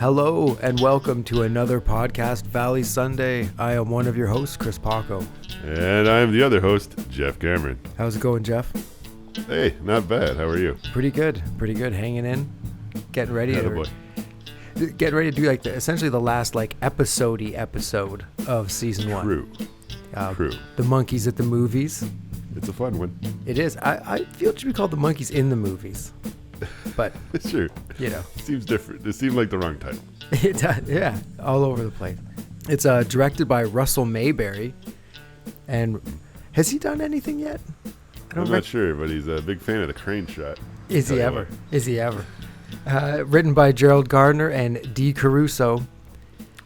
Hello and welcome to another podcast, Valley Sunday. I am one of your hosts, Chris Paco. And I'm the other host, Jeff Cameron. How's it going, Jeff? Hey, not bad. How are you? Pretty good. Hanging in, getting ready to do like essentially the last episode of season one. True. The Monkees at the movies. It's a fun one. It is. I feel it should be called the Monkees in the movies, but sure. You know, seems different. It seemed like the wrong title. Yeah, all over the place. It's directed by Russell Mayberry, and has he done anything yet? I'm not sure, but he's a big fan of the crane shot. Is he ever? Written by Gerald Gardner and Dee Caruso.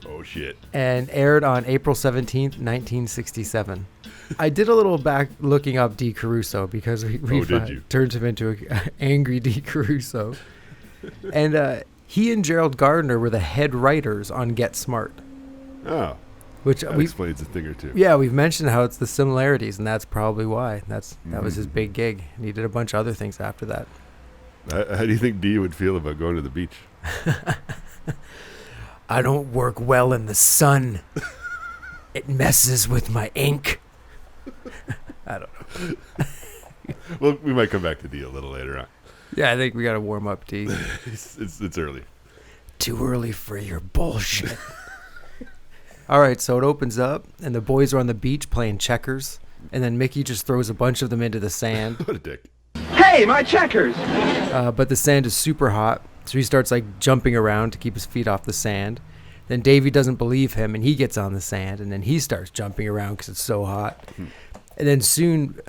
Oh, shit. And aired on April 17th, 1967. I did a little back looking up Dee Caruso because we turned him into an angry Dee Caruso. And he and Gerald Gardner were the head writers on Get Smart. Oh. Which that explains a thing or two. Yeah, we've mentioned how it's the similarities, and that's probably why. That was his big gig. And he did a bunch of other things after that. How do you think Dee would feel about going to the beach? I don't work well in the sun. It messes with my ink. I don't know. Well, we might come back to Dee a little later on. Yeah, I think we got to warm up, Dee. It's early. Too early for your bullshit. All right, so it opens up, and the boys are on the beach playing checkers, and then Mickey just throws a bunch of them into the sand. What a dick. Hey, my checkers! But the sand is super hot, so he starts jumping around to keep his feet off the sand. Then Davey doesn't believe him, and he gets on the sand, and then he starts jumping around because it's so hot. And then soon,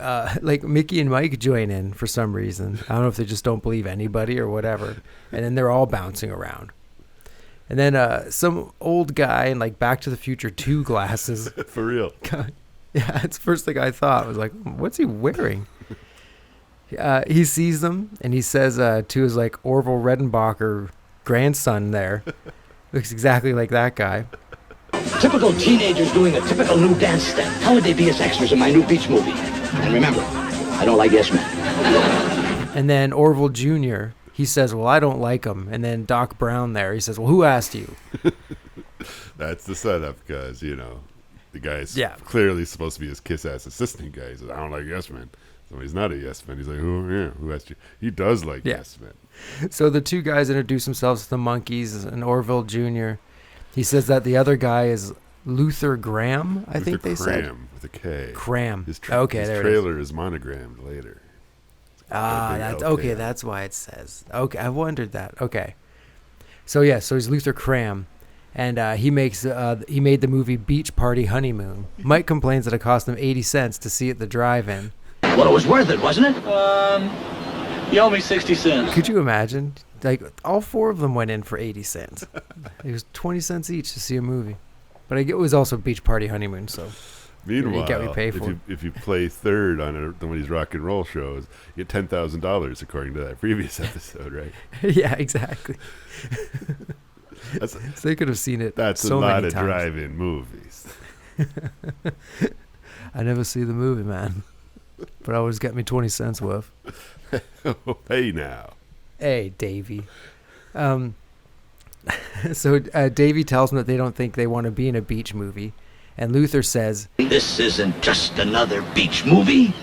Mickey and Mike join in for some reason. I don't know if they just don't believe anybody or whatever. And then they're all bouncing around. And then some old guy in Back to the Future 2 glasses. For real. Yeah, it's the first thing I thought. I was like, what's he wearing? He sees them, and he says to his Orville Redenbacher grandson there, looks exactly like that guy. Typical teenagers doing a typical new dance step. How would they be as extras in my new beach movie? And remember, I don't like yes men. And then Orville Jr., he says, well, I don't like him. And then Doc Brown there, he says, well, who asked you? That's the setup, because, the guy's clearly supposed to be his kiss-ass assistant guy. He says, I don't like yes men. So he's not a yes man. He's like, who asked you? He does like yes men. So the two guys introduce themselves to the Monkees and Orville Jr. He says that the other guy is Luther Graham, I think they said. Cram, with a K. Cram. His trailer is monogrammed later. That's okay. That's why it says. Okay, I wondered that. Okay. So he's Luther Cram, and he made the movie Beach Party Honeymoon. Mike complains that it cost him 80 cents to see at the drive-in. Well, it was worth it, wasn't it? You owe me 60 cents. Could you imagine? All four of them went in for 80 cents. It was 20 cents each to see a movie. But it was also Beach Party Honeymoon, so meanwhile, you get what you pay for. If you play third on one of these rock and roll shows, you get $10,000 according to that previous episode, right? Yeah, exactly. So they could have seen it. That's so a lot many of times. drive-in movies. I never see the movie, man. But always get me 20 cents worth. Hey now. Hey, Davey. So Davey tells them that they don't think they want to be in a beach movie. And Luther says, This isn't just another beach movie.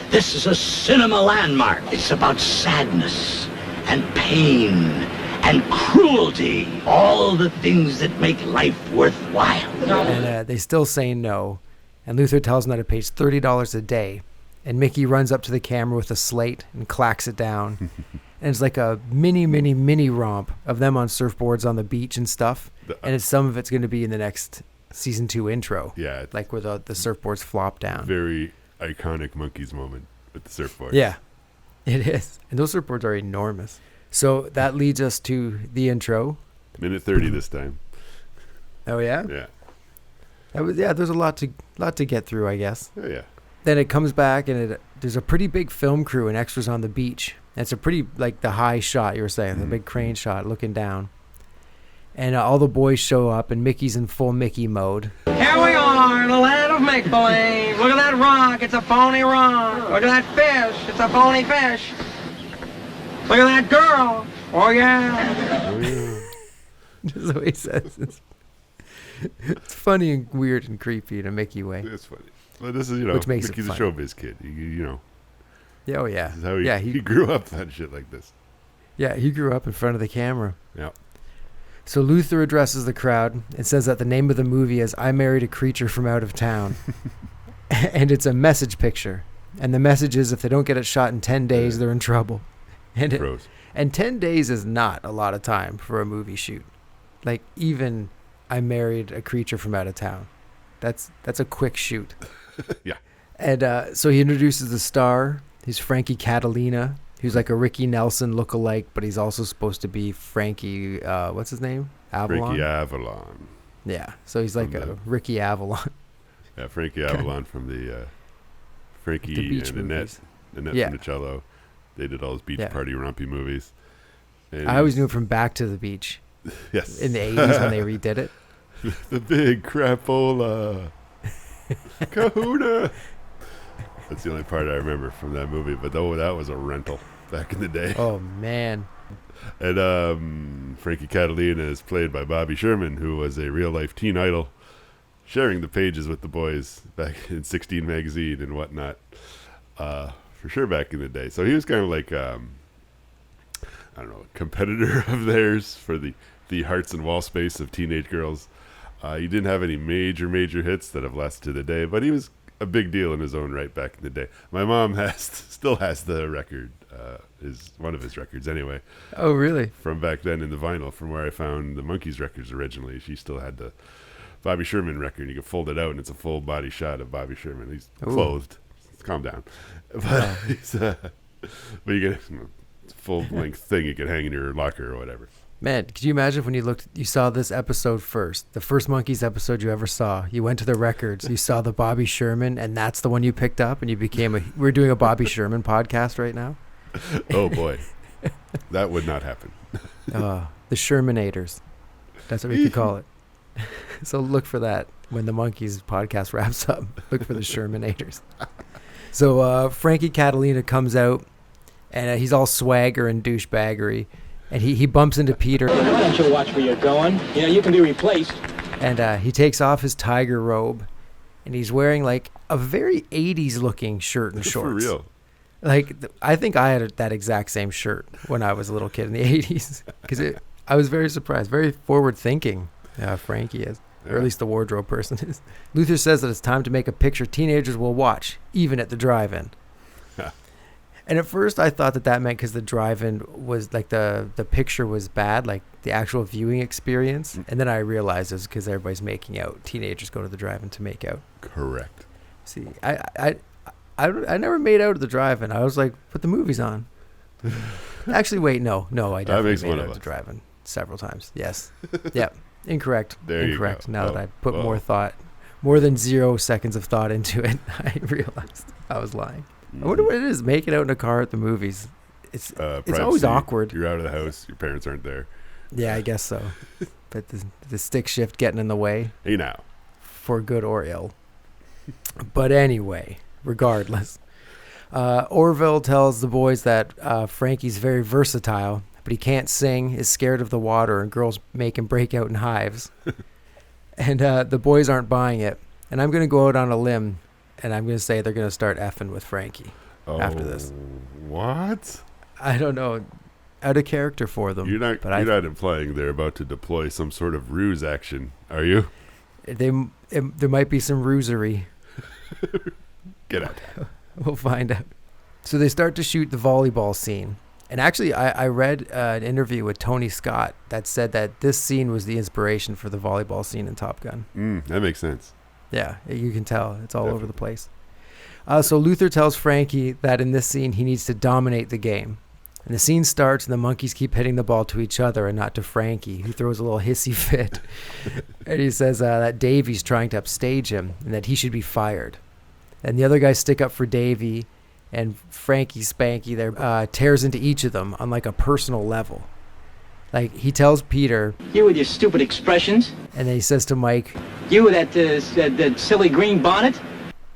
This is a cinema landmark. It's about sadness and pain and cruelty. All the things that make life worthwhile. And they still say no. And Luther tells them that it pays $30 a day. And Mickey runs up to the camera with a slate and clacks it down. And it's like a mini romp of them on surfboards on the beach and stuff. And some of it's going to be in the next season 2 intro. Yeah. Where the surfboards flop down. Very iconic Monkees moment with the surfboard. Yeah, it is. And those surfboards are enormous. So that leads us to the intro. Minute 30 this time. Oh, yeah? Yeah. There's a lot to get through, I guess. Oh, yeah. Then it comes back, and there's a pretty big film crew and extras on the beach. And it's a pretty, the high shot, you were saying, the big crane shot looking down. And all the boys show up, and Mickey's in full Mickey mode. Here we are in the land of make-believe. Look at that rock, it's a phony rock. Look at that fish, it's a phony fish. Look at that girl. Oh, yeah. Oh, yeah. Just the way he says it's funny and weird and creepy in a Mickey way. It's funny. But this is, Which makes Mickey's it a showbiz kid. You know. Yeah, oh yeah. This is how he grew up on shit like this. Yeah, he grew up in front of the camera. Yeah. So Luther addresses the crowd and says that the name of the movie is I Married a Creature from Out of Town. And it's a message picture. And the message is if they don't get it shot in 10 days, they're in trouble. And 10 days is not a lot of time for a movie shoot. Like, even I Married a Creature from Out of Town. That's a quick shoot. Yeah. And so he introduces the star. He's Frankie Catalina, who's like a Ricky Nelson lookalike, but he's also supposed to be Frankie, what's his name? Avalon? Frankie Avalon. Yeah, so he's like a Ricky Avalon. Yeah, Frankie Avalon from the Frankie the beach and movies. Annette Funicello. They did all those beach party rompy movies. And I always knew him from Back to the Beach. Yes. In the 80s when they redid it. The big crapola. Kahuna. That's the only part I remember from that movie. But that was a rental back in the day. Oh, man. And Frankie Catalina is played by Bobby Sherman, who was a real-life teen idol, sharing the pages with the boys back in 16 magazine and whatnot. For sure back in the day. So he was kind of like, I don't know, a competitor of theirs for the hearts and wall space of teenage girls. He didn't have any major hits that have lasted to the day, but he was a big deal in his own right back in the day. My mom still has the record, is one of his records anyway. Oh, really? From back then in the vinyl, from where I found the Monkees records originally. She still had the Bobby Sherman record. You can fold it out, and it's a full body shot of Bobby Sherman. He's clothed. Calm down. But but you get a full length thing you can hang in your locker or whatever. Man, could you imagine if when you saw this episode first, the first Monkees episode you ever saw, you went to the records, you saw the Bobby Sherman, and that's the one you picked up, and you became we're doing a Bobby Sherman podcast right now? Oh, boy. That would not happen. The Shermanators. That's what we could call it. So look for that when the Monkees podcast wraps up. Look for the Shermanators. So Frankie Catalina comes out, and he's all swagger and douchebaggery, and he bumps into Peter. Why don't you watch where you're going? You know, you can be replaced. And he takes off his tiger robe, and he's wearing like a very 80s looking shirt and shorts. For real. Like, I think I had that exact same shirt when I was a little kid in the 80s. Because I was very surprised. Very forward thinking, Frankie is. Or at least the wardrobe person is. Luther says that it's time to make a picture teenagers will watch, even at the drive-in. And at first I thought that meant because the drive-in was like the picture was bad, like the actual viewing experience. And then I realized it's because everybody's making out. Teenagers go to the drive-in to make out. Correct. See, I never made out at the drive-in. I was like, put the movies on. Actually, wait, no, I definitely made out at the drive-in several times. Yes. Yep. Incorrect. Incorrect. Now that I put more than 0 seconds of thought into it, I realized I was lying. I wonder what it is, making out in a car at the movies. It's always awkward. You're out of the house. Your parents aren't there. Yeah, I guess so. But the stick shift getting in the way. Hey, now. For good or ill. But anyway, regardless. Orville tells the boys that Frankie's very versatile, but he can't sing, is scared of the water, and girls make him break out in hives. And the boys aren't buying it. And I'm going to go out on a limb, and I'm going to say they're going to start effing with Frankie after this. What? I don't know. Out of character for them. You're not implying they're about to deploy some sort of ruse action, are you? There might be some rusery. Get out. We'll find out. So they start to shoot the volleyball scene. And actually, I read an interview with Tony Scott that said that this scene was the inspiration for the volleyball scene in Top Gun. That makes sense. Yeah, you can tell. It's all over the place. So Luther tells Frankie that in this scene, he needs to dominate the game. And the scene starts, and the Monkees keep hitting the ball to each other and not to Frankie, who throws a little hissy fit. And he says that Davey's trying to upstage him and that he should be fired. And the other guys stick up for Davey, and Frankie Spanky there tears into each of them on like a personal level. Like, he tells Peter, You with your stupid expressions. And then he says to Mike, You with that silly green bonnet.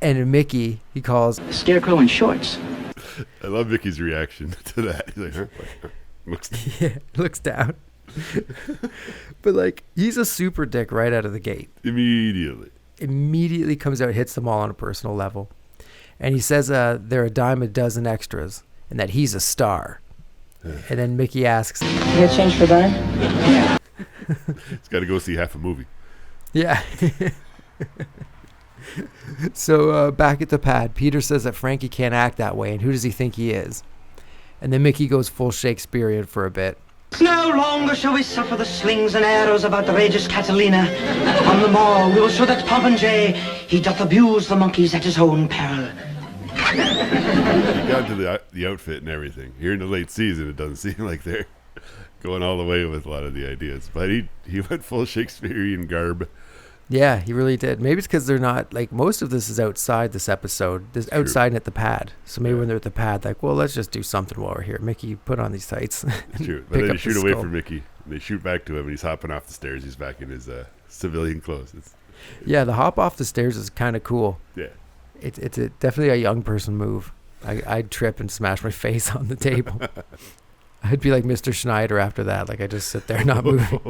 And Mickey, he calls, Scarecrow in shorts. I love Mickey's reaction to that. He's like, huh? Looks down. But like, he's a super dick right out of the gate. Immediately comes out, hits them all on a personal level. And he says they're a dime a dozen extras and that he's a star. And then Mickey asks, You got change for a dime? He's got to go see half a movie. Yeah. So back at the pad, Peter says that Frankie can't act that way, and who does he think he is? And then Mickey goes full Shakespearean for a bit. No longer shall we suffer the slings and arrows of outrageous Catalina. On the morrow we will show that Popinjay, he doth abuse the monkeys at his own peril. He got to the outfit and everything. Here in the late season, it doesn't seem like they're going all the way with a lot of the ideas. But he went full Shakespearean garb. Yeah, he really did. Maybe it's because they're not, like, most of this is outside this episode. This outside and at the pad. So maybe when they're at the pad, like, well, let's just do something while we're here. Mickey, put on these tights. True. But then they shoot away from Mickey. And they shoot back to him, and he's hopping off the stairs. He's back in his civilian clothes. Yeah, the hop off the stairs is kind of cool. Yeah. It's definitely a young person move. I'd trip and smash my face on the table. I'd be like Mr. Schneider after that. Like, I just sit there not moving.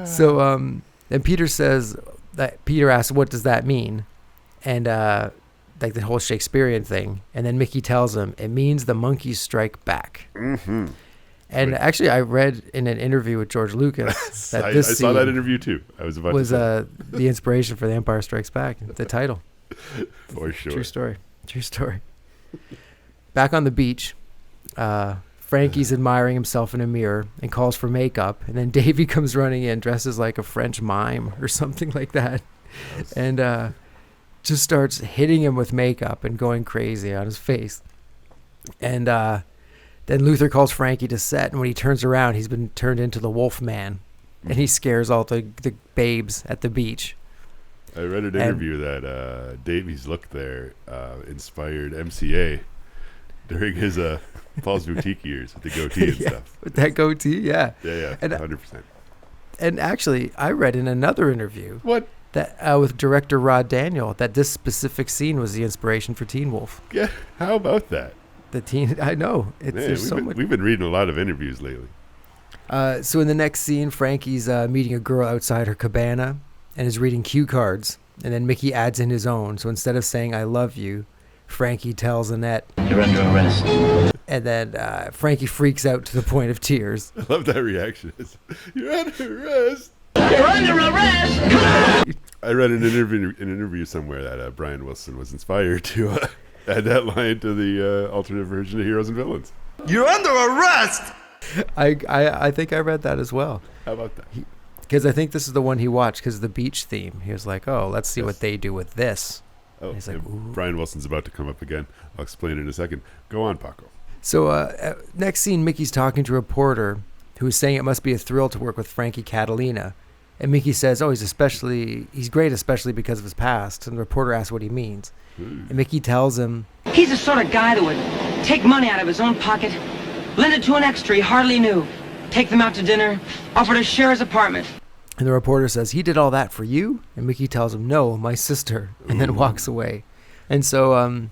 So, and Peter says that Peter asks, what does that mean? And, like the whole Shakespearean thing. And then Mickey tells him, it means the Monkees strike back. Mm-hmm. And actually, I read in an interview with George Lucas that this I saw that interview too. I was about to say. The inspiration for The Empire Strikes Back, the title. For sure. True story. Back on the beach, Frankie's admiring himself in a mirror and calls for makeup. And then Davy comes running in, dresses like a French mime or something like that. And just starts hitting him with makeup and going crazy on his face. And then Luther calls Frankie to set. And when he turns around, he's been turned into the Wolf Man. And he scares all the babes at the beach. I read an interview that Davy's look there inspired MCA during his Paul's Boutique years with the goatee and stuff. With that goatee, yeah. Yeah, and 100%. And actually, I read in another interview that with director Rod Daniel that this specific scene was the inspiration for Teen Wolf. Yeah, how about that? I know. We've been reading a lot of interviews lately. So in the next scene, Frankie's meeting a girl outside her cabana and is reading cue cards. And then Mickey adds in his own. So instead of saying, I love you, Frankie tells Annette, You're under arrest. And then Frankie freaks out to the point of tears. I love that reaction. You're under arrest. You're under arrest! I read an interview somewhere that Brian Wilson was inspired to add that line to the alternate version of Heroes and Villains. You're under arrest! I think I read that as well. How about that? Because I think this is the one he watched because of the beach theme. He was like, oh, let's see what they do with this. Oh, he's like, Brian Wilson's about to come up again. I'll explain in a second. Go on, Paco. So next scene, Mickey's talking to a reporter who is saying it must be a thrill to work with Frankie Catalina. And Mickey says, oh, he's great, especially because of his past. And the reporter asks what he means. And Mickey tells him, he's the sort of guy that would take money out of his own pocket, lend it to an extra he hardly knew, take them out to dinner, offer to share his apartment. And the reporter says, he did all that for you? And Mickey tells him, no, my sister, and then walks away. And so,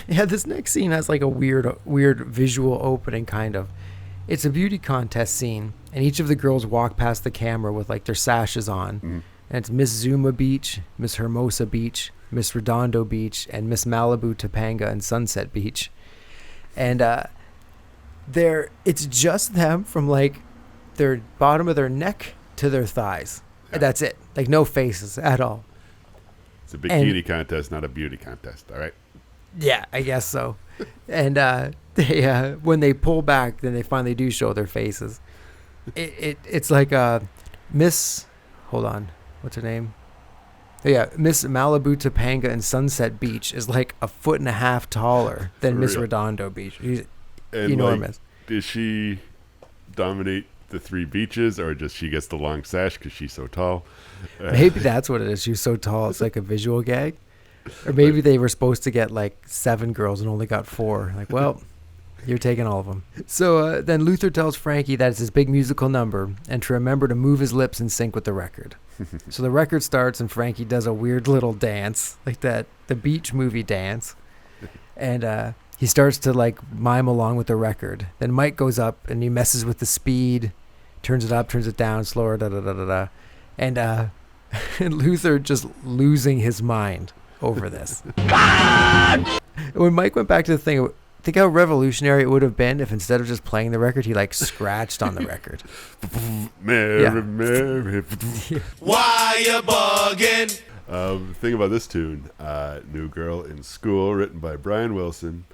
this next scene has like a weird visual opening, kind of. It's a beauty contest scene, and each of the girls walk past the camera with like their sashes on. Mm-hmm. And it's Miss Zuma Beach, Miss Hermosa Beach, Miss Redondo Beach, and Miss Malibu, Topanga, and Sunset Beach. And it's just them from like their bottom of their neck to their thighs. Yeah. That's it. Like no faces at all. It's a bikini contest, not a beauty contest. All right. Yeah, I guess so. And they when they pull back, then they finally do show their faces. It's like Miss. Hold on, what's her name? Oh, yeah, Miss Malibu, Topanga, and Sunset Beach is like 1.5 feet taller than Miss Redondo Beach. She's enormous. Like, does she dominate the 3 beaches, or just she gets the long sash because she's so tall? Maybe that's what it is. She's so tall, it's like a visual gag. Or maybe they were supposed to get like 7 girls and only got 4. Like, well, you're taking all of them. So then Luther tells Frankie that it's his big musical number and to remember to move his lips in sync with the record. So the record starts and Frankie does a weird little dance, like the beach movie dance. And he starts to like mime along with the record. Then Mike goes up and he messes with the speed, turns it up, turns it down, slower, da da da da da. And and Luther just losing his mind over this. When Mike went back to the thing, think how revolutionary it would have been if instead of just playing the record, he like scratched on the record. Mary. Why you bugging? The thing about this tune, New Girl in School, written by Brian Wilson,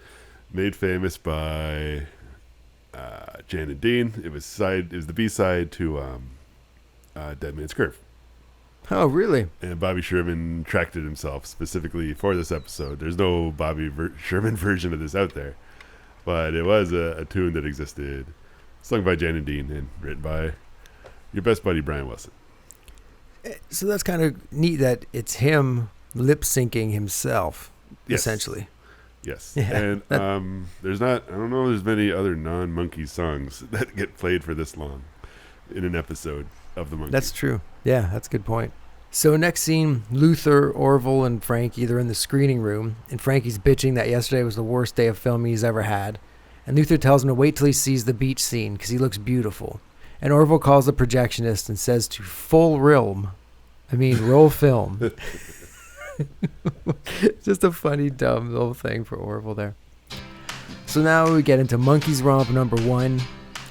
made famous by Jan and Dean. It was the B-side to Dead Man's Curve. Oh, really? And Bobby Sherman tracked it himself specifically for this episode. There's no Bobby Sherman version of this out there, but it was a tune that existed, sung by Jan and Dean and written by your best buddy Brian Wilson. So that's kind of neat that it's him lip syncing himself, essentially. Yes. Yeah, and I don't know there's many other non-Monkees songs that get played for this long in an episode of the Monkees. That's true. Yeah, that's a good point. So next scene, Luther, Orville, and Frankie, they're in the screening room, and Frankie's bitching that yesterday was the worst day of filming he's ever had. And Luther tells him to wait till he sees the beach scene because he looks beautiful. And Orville calls the projectionist and says to roll film. Just a funny, dumb little thing for Orville there. So now we get into Monkees Romp number 1,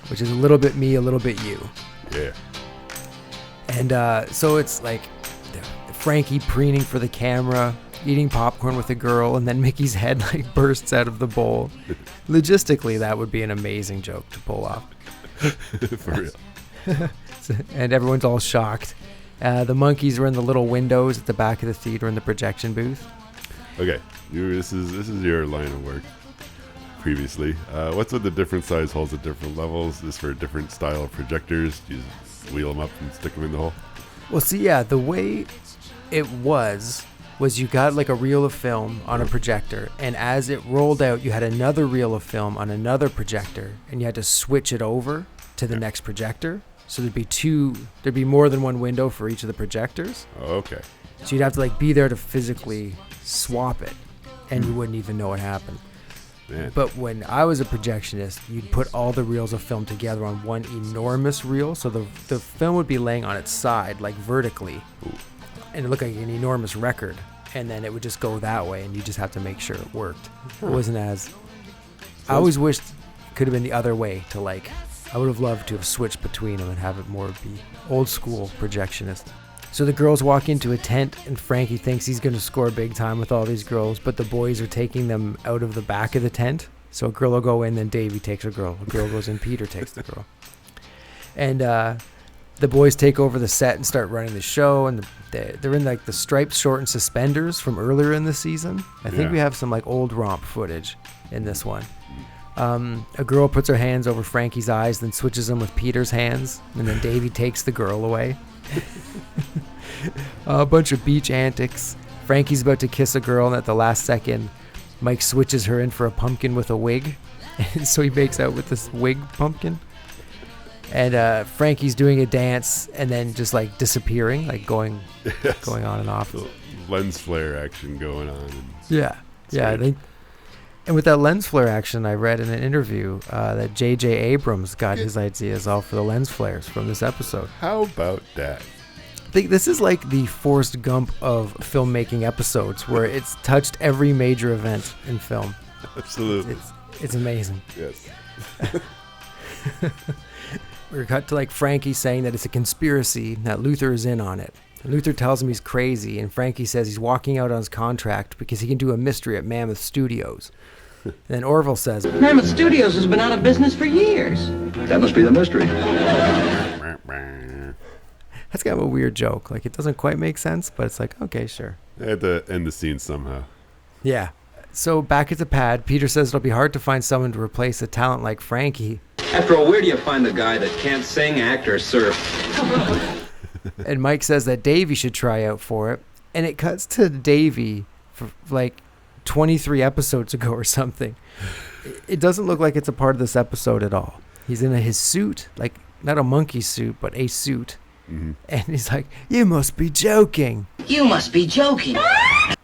which is a little bit me, a little bit you. Yeah. And so it's like Frankie preening for the camera, eating popcorn with a girl, and then Mickey's head like bursts out of the bowl. Logistically, that would be an amazing joke to pull off. For real. And everyone's all shocked. The Monkees are in the little windows at the back of the theater in the projection booth. Okay, this is your line of work. Previously, what's with the different size holes at different levels? Is this for a different style of projectors? Do you just wheel them up and stick them in the hole? Well, see, yeah, the way it was you got like a reel of film on a projector, and as it rolled out, you had another reel of film on another projector, and you had to switch it over to the next projector. So there'd be more than one window for each of the projectors. Oh, okay. So you'd have to like be there to physically swap it, and you wouldn't even know what happened. Man. But when I was a projectionist, you'd put all the reels of film together on one enormous reel, so the film would be laying on its side, like vertically, and it looked like an enormous record, and then it would just go that way, and you just have to make sure it worked. It wasn't as... I always wished it could have been the other way to like... I would have loved to have switched between them and have it more be old school projectionist. So the girls walk into a tent, and Frankie thinks he's going to score big time with all these girls, but the boys are taking them out of the back of the tent. So a girl will go in, then Davey takes a girl. A girl goes in, Peter takes the girl. And the boys take over the set and start running the show, and they're in like the striped short and suspenders from earlier in the season. I think we have some like old romp footage in this one. A girl puts her hands over Frankie's eyes, then switches them with Peter's hands, and then Davey takes the girl away. A bunch of beach antics. Frankie's about to kiss a girl, and at the last second, Mike switches her in for a pumpkin with a wig, and so he makes out with this wig pumpkin. And Frankie's doing a dance, and then just like disappearing, like going on and off. The lens flare action going on. Yeah. And with that lens flare action, I read in an interview that J.J. Abrams got his ideas all for the lens flares from this episode. How about that? I think this is like the Forrest Gump of filmmaking episodes, where it's touched every major event in film. Absolutely. It's amazing. Yes. We're cut to like Frankie saying that it's a conspiracy, that Luther is in on it. And Luther tells him he's crazy, and Frankie says he's walking out on his contract because he can do a mystery at Mammoth Studios. And then Orville says, Mammoth Studios has been out of business for years. That must be the mystery. That's kind of a weird joke. Like, it doesn't quite make sense, but it's like, okay, sure. They had to end the scene somehow. Yeah. So back at the pad, Peter says it'll be hard to find someone to replace a talent like Frankie. After all, where do you find the guy that can't sing, act, or surf? And Mike says that Davey should try out for it. And it cuts to Davey for like 23 episodes ago or something. It doesn't look like it's a part of this episode at all. He's in his suit, like not a monkey suit, but a suit. Mm-hmm. And he's like, "You must be joking." You must be joking.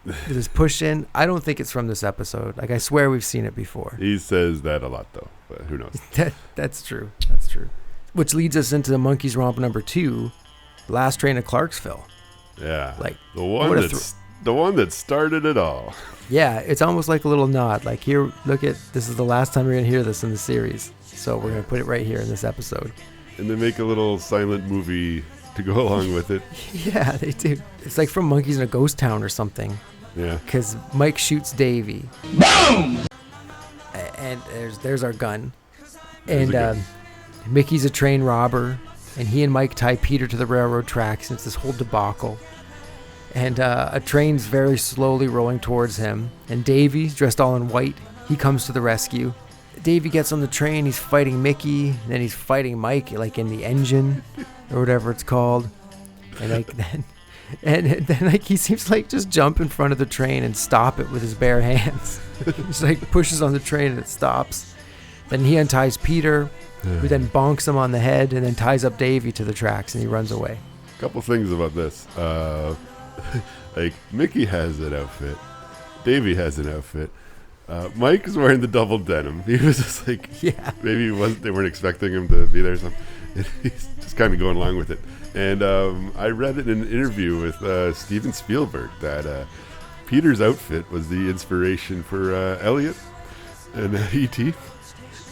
This push in. I don't think it's from this episode. Like, I swear we've seen it before. He says that a lot, though. But who knows? That's true. That's true. Which leads us into the Monkees romp number 2, Last Train to Clarksville. Yeah. Like, the one that started it all. Yeah, it's almost like a little nod. Like, here, look at, this is the last time you're going to hear this in the series. So we're going to put it right here in this episode. And they make a little silent movie to go along with it. Yeah, they do. It's like from Monkees in a Ghost Town or something. Yeah. Because Mike shoots Davy. Boom! And there's our gun. And Mickey's a train robber. And he and Mike tie Peter to the railroad tracks. And it's this whole debacle. And a train's very slowly rolling towards him. And Davy, dressed all in white, he comes to the rescue. Davy gets on the train. He's fighting Mickey. And then he's fighting Mike, like in the engine or whatever it's called. And like then like he seems like just jump in front of the train and stop it with his bare hands. Just like pushes on the train and it stops. Then he unties Peter, who then bonks him on the head and then ties up Davy to the tracks and he runs away. A couple things about this. Like, Mickey has an outfit. Davy has an outfit. Mike is wearing the double denim. He was just like, maybe they weren't expecting him to be there or something. And he's just kind of going along with it. And I read in an interview with Steven Spielberg that Peter's outfit was the inspiration for Elliot and E.T.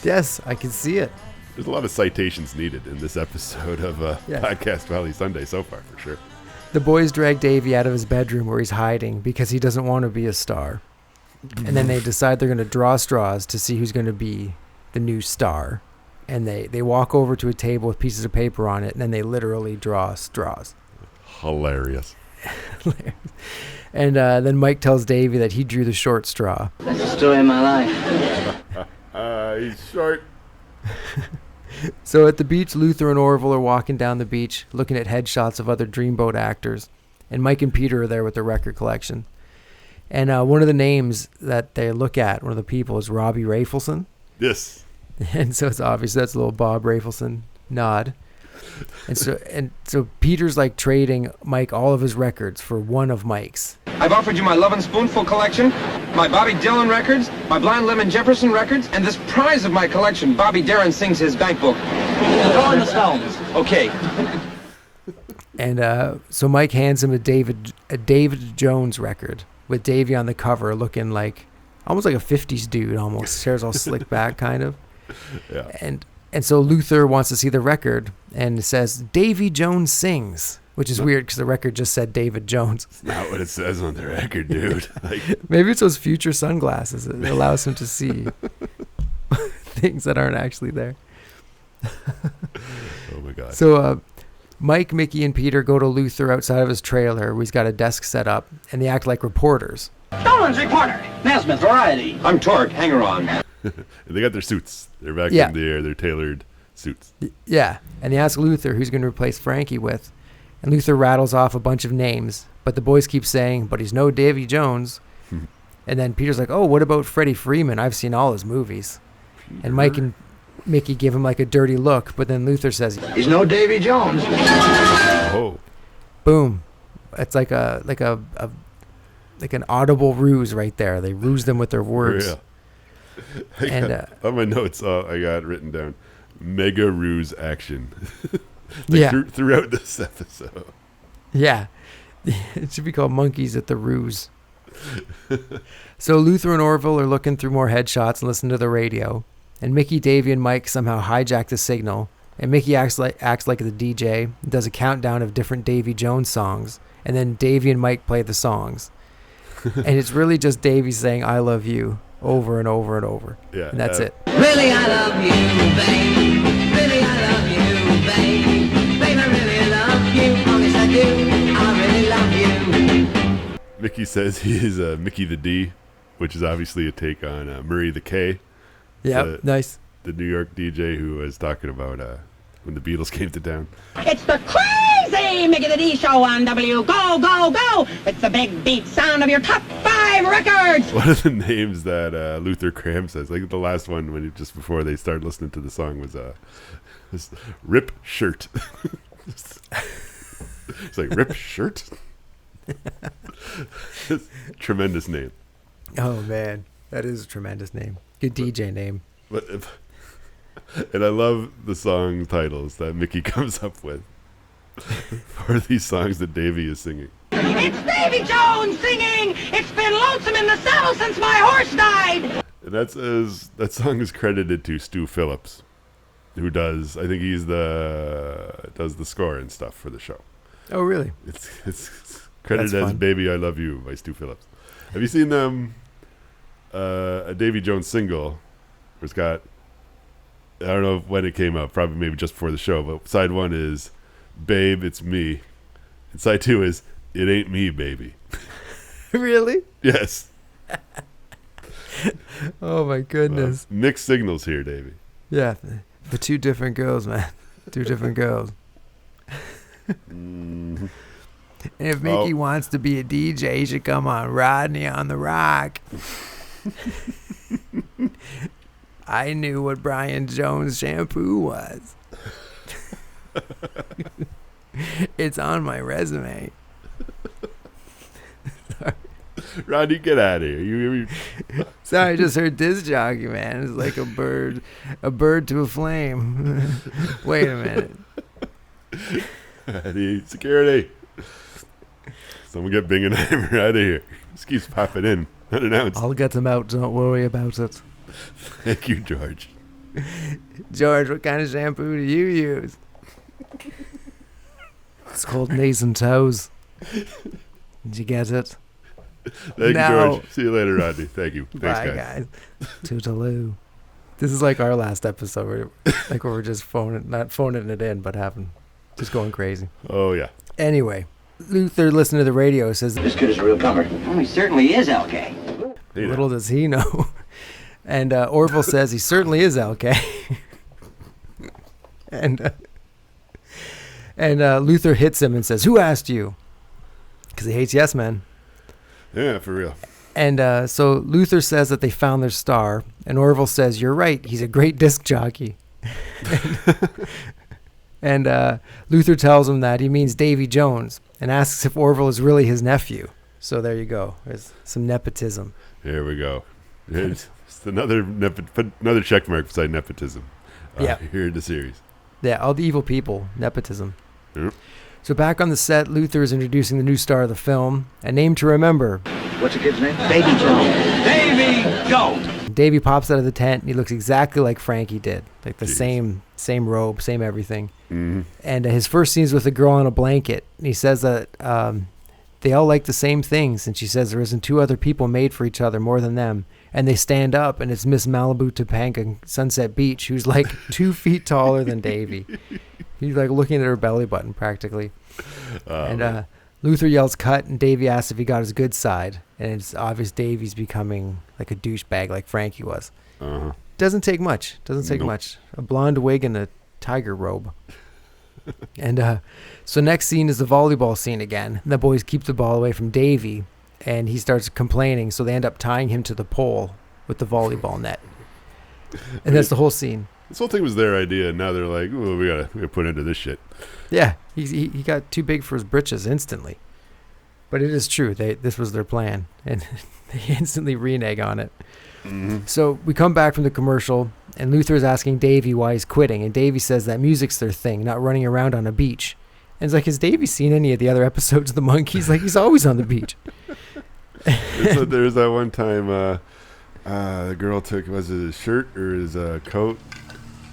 Yes, I can see it. There's a lot of citations needed in this episode of Podcast Valley Sunday so far, for sure. The boys drag Davy out of his bedroom where he's hiding because he doesn't want to be a star. And then they decide they're going to draw straws to see who's going to be the new star. And they walk over to a table with pieces of paper on it, and then they literally draw straws. Hilarious. And then Mike tells Davy that he drew the short straw. That's the story of my life. He's short. So at the beach, Luther and Orville are walking down the beach, looking at headshots of other Dreamboat actors. And Mike and Peter are there with their record collection. And one of the names that they look at, one of the people, is Robbie Rafelson. Yes. And so it's obvious that's a little Bob Rafelson nod. And so Peter's like trading Mike all of his records for one of Mike's. I've offered you my Love and Spoonful collection, my Bobby Dylan records, my Blind Lemon Jefferson records, and this prize of my collection, Bobby Darin sings his bank book. Throw in the stones. Okay. And so Mike hands him a David Jones record with Davy on the cover, looking like almost like a 50s dude, almost hair's all slicked back, kind of. Yeah. And so Luther wants to see the record and says Davy Jones sings, which is weird because the record just said David Jones. It's not what it says on the record, dude. Like, maybe it's those future sunglasses. It allows him to see things that aren't actually there. Oh my God. So Mike, Mickey, and Peter go to Luther outside of his trailer where he's got a desk set up, and they act like reporters. Dolan's reporter. Nesmith, Variety. I'm Torque, hanger on. They got their suits. They're back in their tailored suits. Yeah. And they ask Luther who's going to replace Frankie with. And Luther rattles off a bunch of names, but the boys keep saying, but he's no Davy Jones. And then Peter's like, oh, what about Freddie Freeman? I've seen all his movies. And Mike and Mickey give him like a dirty look, but then Luther says, He's no Davy Jones. Oh. Boom. It's like an audible ruse right there. They ruse them with their words. Yeah. On my notes, I got written down mega ruse action. Throughout this episode. Yeah. It should be called Monkees at the Ruse. So Luther and Orville are looking through more headshots and listen to the radio. And Mickey, Davy, and Mike somehow hijack the signal. And Mickey acts like the DJ, does a countdown of different Davy Jones songs. And then Davy and Mike play the songs. And it's really just Davy saying, I love you, over and over and over. Yeah, and that's it. Really, I love you, babe. Really, I love you, babe. Babe, I really love you. Honest, I do. I really love you. Mickey says he is Mickey the D, which is obviously a take on Murray the K. Yeah, nice. The New York DJ who was talking about when the Beatles came to town. It's the crazy Mickey the D show on W. Go, go, go. It's the big beat sound of your top 5 records. One of the names that Luther Cram says, like the last one when just before they started listening to the song was Rip Shirt. It's like, Rip Shirt? Tremendous name. Oh, man. That is a tremendous name. Good DJ name. And I love the song titles that Mickey comes up with for these songs that Davy is singing. It's Davy Jones singing! It's been lonesome in the saddle since my horse died! And that song is credited to Stu Phillips, who does the score and stuff for the show. Oh, really? It's credited as "Baby I Love You" by Stu Phillips. Have you seen them? A Davy Jones single. It's got, I don't know when it came out, probably maybe just before the show. But side 1 is "Babe, It's Me," and side 2 is "It Ain't Me, Baby." Really? Yes. Oh my goodness. Mixed signals here, Davy. Yeah, the two different girls, man. Two different girls. Mm-hmm. And if Mickey wants to be a DJ, he should come on Rodney on the Rock. I knew what Brian Jones shampoo was. It's on my resume. Rodney, get out of here. You Sorry, I just heard disc jockey, man. It's like a bird to a flame. Wait a minute. Security. Someone get Bing and Hammer out of here. This keeps popping in unannounced. I'll get them out. Don't worry about it. Thank you, George. George, what kind of shampoo do you use? It's called Knees and Toes. Did you get it? Thank you, George. See you later, Rodney. Thank you. Thanks, Bye, guys. Toodaloo. This is like our last episode. Like where we're just not phoning it in, but just going crazy. Oh, yeah. Anyway, Luther listened to the radio, says, This kid is a real comer. Oh, he certainly is LK. Little does he know. And Orville says he certainly is LK. and Luther hits him and says, "Who asked you?" Because he hates yes men. Yeah, for real. And so Luther says that they found their star, and Orville says, "You're right, he's a great disc jockey." And Luther tells him that he means Davy Jones and asks if Orville is really his nephew. So there you go. There's some nepotism. Here we go. It's another check mark beside nepotism. Here in the series. Yeah, all the evil people, nepotism. Yep. So back on the set, Luther is introducing the new star of the film, a name to remember. What's the kid's name? Davy Jones. Davy Jones. Davy pops out of the tent, and he looks exactly like Frankie did. Like the same robe, same everything. Mm-hmm. And his first scene is with a girl on a blanket. And he says that they all like the same things. And she says there isn't two other people made for each other more than them. And they stand up, and it's Miss Malibu Topanga Sunset Beach, who's like 2 feet taller than Davy. He's like looking at her belly button practically. Luther yells cut, and Davy asks if he got his good side. And it's obvious Davy's becoming like a douchebag like Frankie was. Uh-huh. Doesn't take much. A blonde wig and a tiger robe. And so next scene is the volleyball scene again. The boys keep the ball away from Davy, and he starts complaining, so they end up tying him to the pole with the volleyball net. And that's the whole scene. This whole thing was their idea, and now they're like, "Oh, we gotta put into this shit." Yeah, he got too big for his britches instantly. But it is true. This was their plan, and they instantly renege on it. Mm-hmm. So we come back from the commercial, and Luther is asking Davy why he's quitting, and Davy says that music's their thing, not running around on a beach. And it's like, has Davy seen any of the other episodes of the Monkees? Like, he's always on the beach. There's that one time the girl took, was it his shirt or his coat?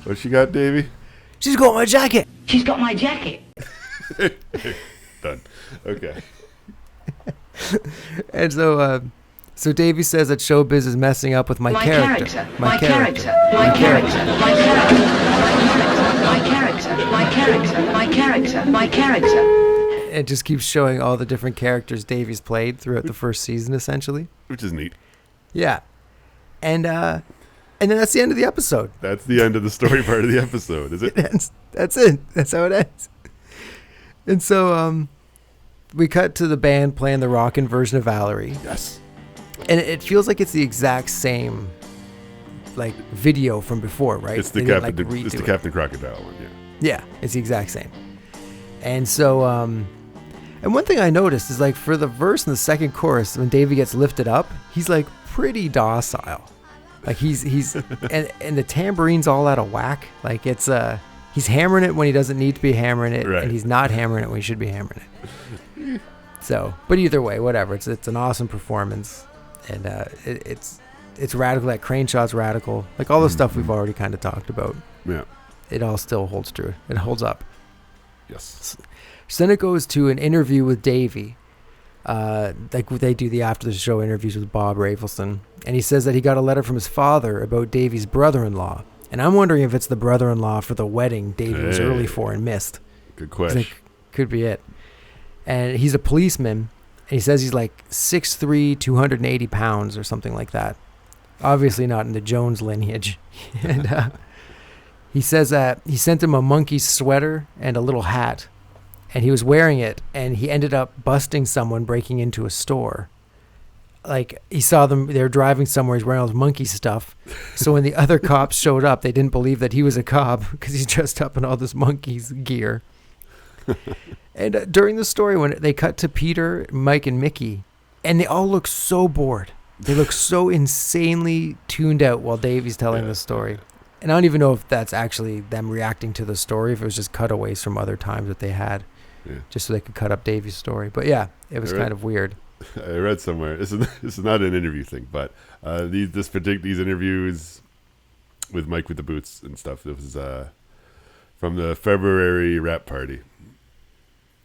What she got, Davy? She's got my jacket. She's got my jacket. Done. Okay. And so Davy says that showbiz is messing up with my character. My character. My character. My character. My character. My character. My character. My character. It just keeps showing all the different characters Davy's played throughout the first season, essentially. Which is neat. Yeah. And then that's the end of the episode. That's the end of the story part of the episode, is it? It ends. That's it. That's how it ends. And so we cut to the band playing the rockin' version of Valerie. Yes. And it feels like it's the exact same like video from before, right? It's the Captain Crocodile one, yeah. Yeah, it's the exact same. And so And one thing I noticed is like for the verse in the second chorus, when Davey gets lifted up, he's like pretty docile. Like he's and the tambourine's all out of whack. Like it's he's hammering it when he doesn't need to be hammering it, right. And he's not hammering it when he should be hammering it. So, but either way, whatever. It's an awesome performance, and it's radical. That crane shot's radical. Like all the stuff we've already kind of talked about. Yeah. It all still holds true. It holds up. Yes. So then it goes to an interview with Davey. Like they do the after the show interviews with Bob Rafelson. And he says that he got a letter from his father about Davey's brother-in-law. And I'm wondering if it's the brother-in-law for the wedding Davey was early for and missed. Good question. Could be it. And he's a policeman. And he says he's like 6'3", 280 pounds or something like that. Obviously not in the Jones lineage. And he says that he sent him a Monkees sweater and a little hat. And he was wearing it, and he ended up busting someone breaking into a store. Like, he saw them, they were driving somewhere, he's wearing all his Monkees stuff. So when the other cops showed up, they didn't believe that he was a cop because he's dressed up in all this Monkees gear. And during the story, when they cut to Peter, Mike, and Mickey, and they all look so bored. They look so insanely tuned out while Davey's telling the story. And I don't even know if that's actually them reacting to the story, if it was just cutaways from other times that they had. Yeah. Just so they could cut up Davey's story. But yeah, it was kind of weird. I read somewhere, this is not an interview thing, but these interviews with Mike with the Boots and stuff, it was from the February rap party.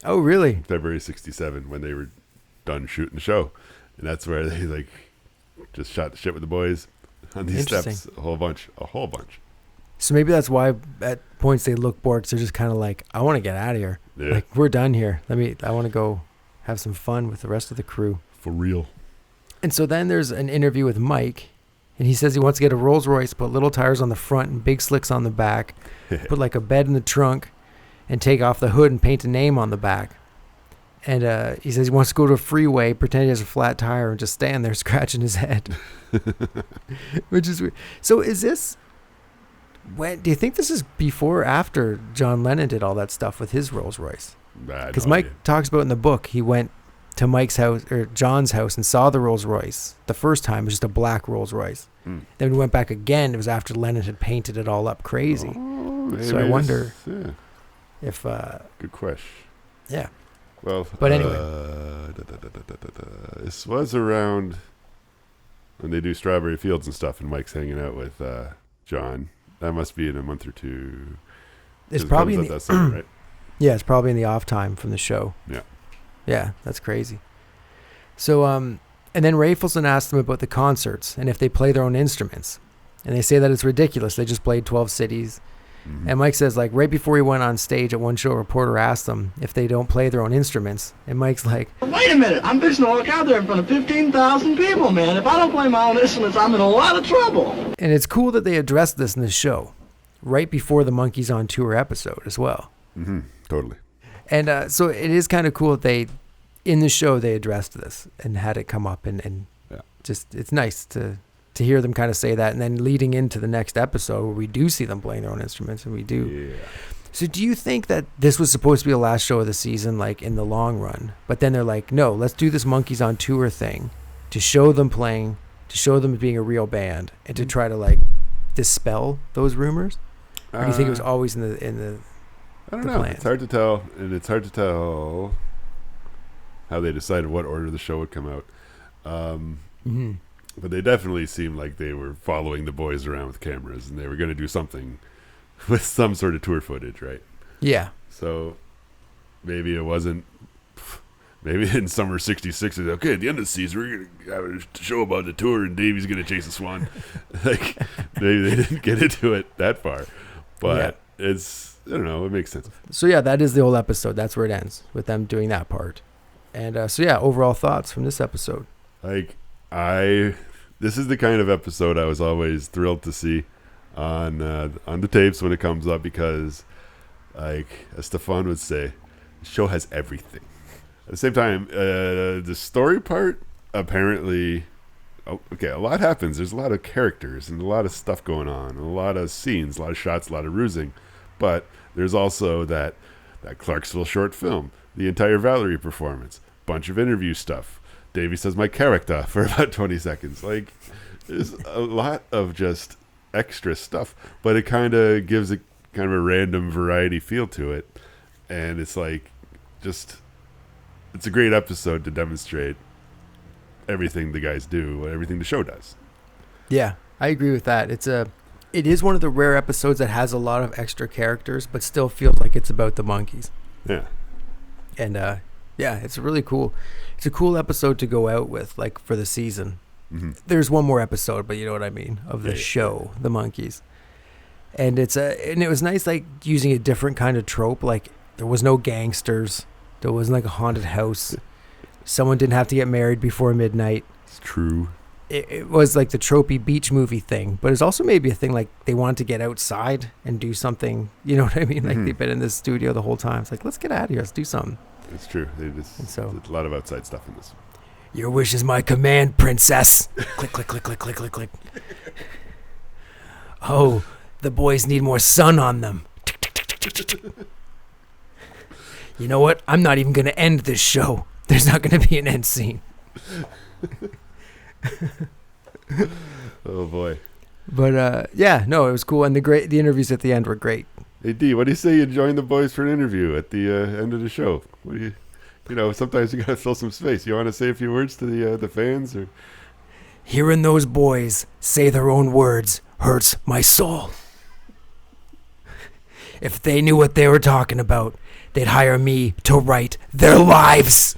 Oh, really? February 67, when they were done shooting the show. And that's where they like just shot the shit with the boys on these steps. A whole bunch. So maybe that's why at points they look bored, because they're just kind of like, I want to get out of here. Yeah. Like, we're done here. I want to go have some fun with the rest of the crew. For real. And so then there's an interview with Mike, and he says he wants to get a Rolls Royce, put little tires on the front and big slicks on the back, put like a bed in the trunk, and take off the hood and paint a name on the back. And he says he wants to go to a freeway, pretend he has a flat tire, and just stand there scratching his head. Which is weird. So is this... do you think this is before or after John Lennon did all that stuff with his Rolls Royce? Because Mike talks about in the book, he went to Mike's house or John's house and saw the Rolls Royce. The first time it was just a black Rolls Royce. Then when he went back again, it was after Lennon had painted it all up crazy. So I wonder if... Good question. Yeah. Well, but anyway. This was around when they do Strawberry Fields and stuff, and Mike's hanging out with John. That must be in a month or two. It's probably in the summer, right? Yeah, it's probably in the off time from the show. Yeah. Yeah, that's crazy. So, and then Rafelson asked them about the concerts and if they play their own instruments. And they say that it's ridiculous. They just played 12 cities. Mm-hmm. And Mike says, like, right before he went on stage at one show, a reporter asked them if they don't play their own instruments. And Mike's like, wait a minute, I'm fixing to walk out there in front of 15,000 people, man. If I don't play my own instruments, I'm in a lot of trouble. And it's cool that they addressed this in the show, right before the Monkees on Tour episode as well. Mm-hmm. Totally. And so it is kind of cool that in the show, they addressed this and had it come up. And just, it's nice to hear them kind of say that, and then leading into the next episode where we do see them playing their own instruments, and we do. Yeah. So do you think that this was supposed to be the last show of the season, like in the long run, but then they're like, no, let's do this Monkees on Tour thing to show them playing, to show them being a real band, and to try to like dispel those rumors? Or do you think it was always in the I don't know. Plans? It's hard to tell, and it's hard to tell how they decided what order the show would come out. But they definitely seemed like they were following the boys around with cameras, and they were going to do something with some sort of tour footage, right? Yeah. So maybe it wasn't. Maybe in summer '66, okay, at the end of the season, we're going to have a show about the tour, and Davey's going to chase a swan. Like, maybe they didn't get into it that far, but it's, I don't know, it makes sense. So yeah, that is the whole episode. That's where it ends, with them doing that part. And so yeah, overall thoughts from this episode. Like, this is the kind of episode I was always thrilled to see on the tapes when it comes up, because, like, as Stefan would say, the show has everything. At the same time, the story part, apparently, a lot happens. There's a lot of characters and a lot of stuff going on, and a lot of scenes, a lot of shots, a lot of rusing. But there's also that Clarksville short film. the entire Valerie performance, bunch of interview stuff. Davey says my character for about 20 seconds. Like, there's a lot of just extra stuff, but it kind of gives a kind of a random variety feel to it. And it's like, just, it's a great episode to demonstrate everything the guys do, everything the show does. Yeah, I agree with that. It is one of the rare episodes that has a lot of extra characters, but still feels like it's about the Monkees. Yeah. And, yeah, it's really cool. It's a cool episode to go out with, like, for the season. Mm-hmm. There's one more episode, but you know what I mean, of the show, The Monkees. And and it was nice, like, using a different kind of trope. Like, there was no gangsters. There wasn't, like, a haunted house. Someone didn't have to get married before midnight. It's true. It was like the tropey beach movie thing, but it's also maybe a thing like they wanted to get outside and do something. You know what I mean? Like they've been in this studio the whole time. It's like, let's get out of here. Let's do something. It's true. There's a lot of outside stuff in this. Your wish is my command, princess. Click, click, click, click, click, click, click. Oh, the boys need more sun on them. Tick, tick, tick, tick, tick, tick. You know what? I'm not even going to end this show. There's not going to be an end scene. Oh boy. But yeah, no, it was cool, and the interviews at the end were great. Hey D, what do you say you join the boys for an interview at the end of the show? What do you know, sometimes you gotta fill some space. You want to say a few words to the fans, or? Hearing those boys say their own words hurts my soul. If they knew what they were talking about, they'd hire me to write their lives.